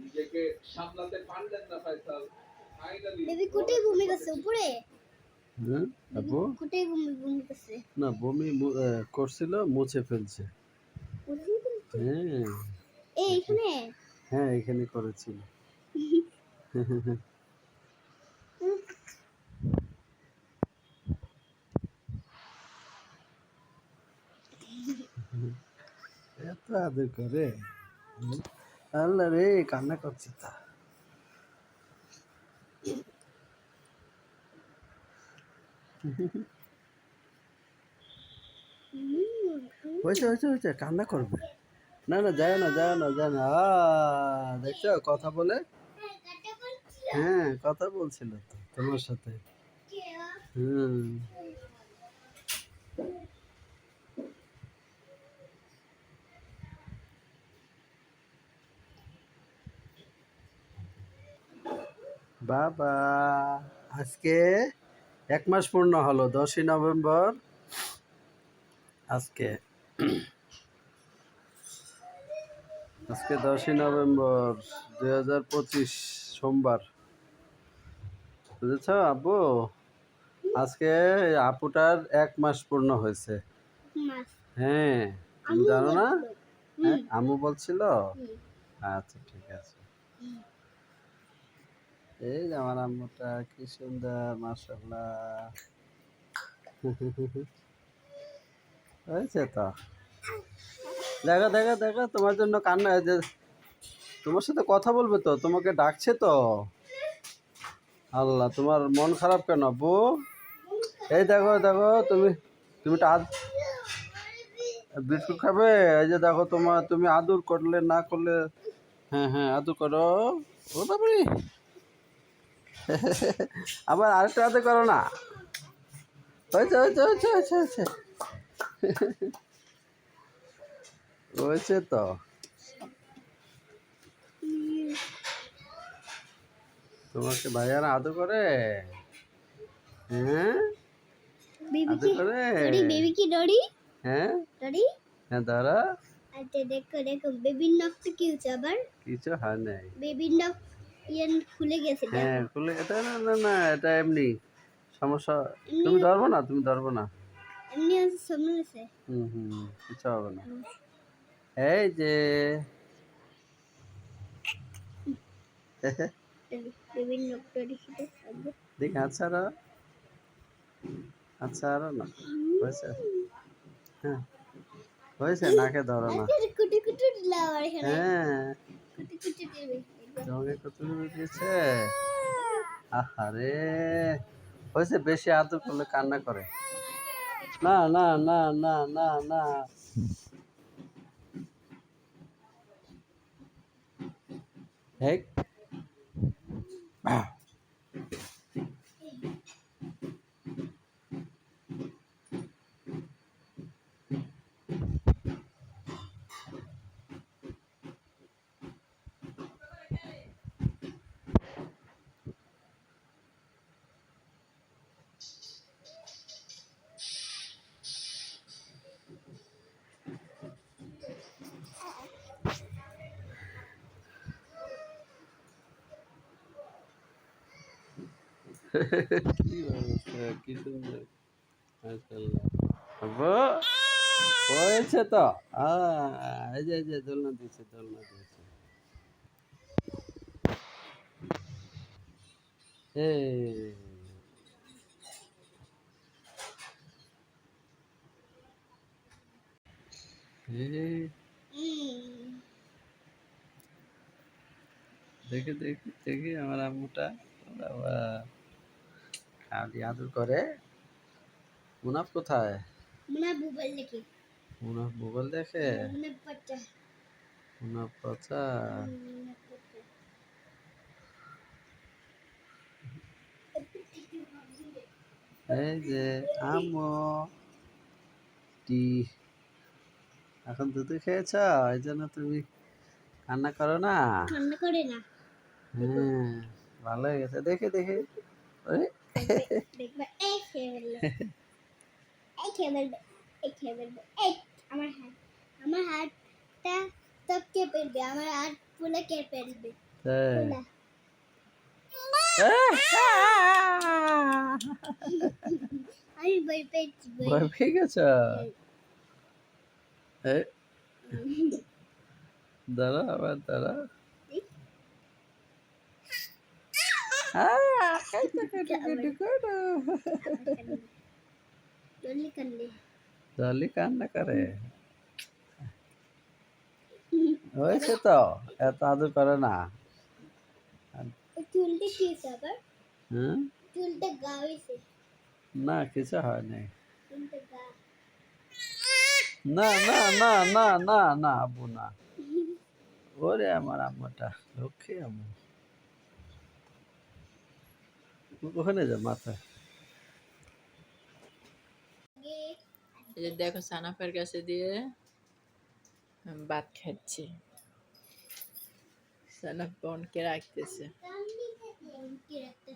নিজেকে সামলাতে পারলেন না ফয়সাল। ফাইনালি বেবি কোথায় ঘুমিয়ে গেছে উপরে? হ্যাঁ আপু কোথায় ঘুমিয়ে গেছে? না বমি করছিল মুছে ফেলছে। হ্যাঁ এই এখানে? হ্যাঁ এখানে করেছিল। এত আদর করে আল্লাহ রে কান্না করছে তা। হয়েছে হয়েছে হয়েছে কান্না করবে না না যায় না যায় না যায় না দেখছো কথা বলে। হ্যাঁ কথা বলছিল তো তোমার সাথে। হুম বাবা আজকে 1 মাস পূর্ণ হলো 10ই নভেম্বর। আজকে আজকে 10ই নভেম্বর 2025 সোমবার। বুঝেছ আব্বু আজকে আপুটার 1 মাস পূর্ণ হয়েছে। হ্যাঁ তুমি জানো না? হ্যাঁ আম্মু বলছিল। আচ্ছা ঠিক আছে। এই যে আমার আম্মুটা কি সুন্দর মাশাআল্লাহ। হয়েছে তো দেখো দেখো দেখো তোমার জন্য কান্না যে তোমার সাথে কথা বলবে তো তোমাকে ডাকছে তো। আল্লাহ তোমার মন খারাপ কেন আব্বু? এই দেখো দেখো তুমি তুমি বিস্কুট খাবে? এই যে দেখো তুমি আদর করলে না করলে। হ্যাঁ হ্যাঁ আদর করো। ও বাবারে আবার আরেকটা আদর করো না। হয়েছে হয়েছে হয়েছে হয়েছে হয়েছে হয়েছে তো। তোমাকে ভাইয়ারা আদর করে? হ্যাঁ আদর করে? বেবি কি ডরি? হ্যাঁ ডরি? হ্যাঁ দাঁড়া। আচ্ছা দেখো দেখো বেবির নখটা কি হচ্ছে আবার? কিছু হয় নাই। বেবির নখ খুলে গেছে। হ্যাঁ খুলে এটা না না না এটা এমনি সমস্যা। তুমি ধরবো না তুমি ধরবো না। এমনি আছে সামনে আছে। হুম কিছু হবে না। এই যে বেবির নখটা দেখি তো। দেখ আচ্ছা আচ্ছা আর না হয়েছে। হ্যাঁ হয়েছে নাকে ধরো না। কুটি কুটি দিলাম আর এখানে। হ্যাঁ কুটি কুটি দিবে। তোমাকে কত দিয়েছে। আহারে হয়েছে বেশি আদর করলে কান্না করে। না না না না না না হেক কি অবস্থা কি সুন্দর মাশাআল্লাহ। আব্বু হয়েছে তো এই যে দোলনা দিয়েছে দোলনা দিয়েছে। এই দেখে দেখি দেখি আমার আম্মুটা বাবা খালি আদর করে। মুনাফ কোথায়? মুনাফ মোবাইল দেখে। মুনাফ মোবাইল দেখে? মুনাফ বাচ্চা। মুনাফ বাচ্চা? এই যে আম্মু টি এখন দুধ খেয়েছ, এই জন্য তুমি কান্না করো না। কান্না করে না। হ্যাঁ, ভালো হয়ে গেছে। দেখে দেখে ওরে, দেখবে এই খেয়ে ফেলবে, এই খেয়ে ফেলবে, এই খেয়ে ফেলবে, এই আমার হাতটা সব কে ফেলবে, আমার হাত পুরো কে ফেলবে তাই। পুরো। আমি ভয় পেয়েছি, ভয় পেয়ে গেছ? এই, দাঁড়া, আবার দাঁড়া। জলদি কান্দি। জলি কান্না করে। হয়েছে তো, এত আদর করে না। চুলটা কি আবার? হ্যাঁ, চুলটা গা হয়েছে, না কিছু হয়নি। চুলটা গা। না না না না না না, আব্বু না। ওরে আমার আম্মাটা লক্ষ্মী আম্মু। ওখানে যা মাথায়। এই যে দেখো সানাফের কাছে দিয়ে ভাত খাচ্ছি, সানাফ বোনকে রাখতেছে। কি রাখতে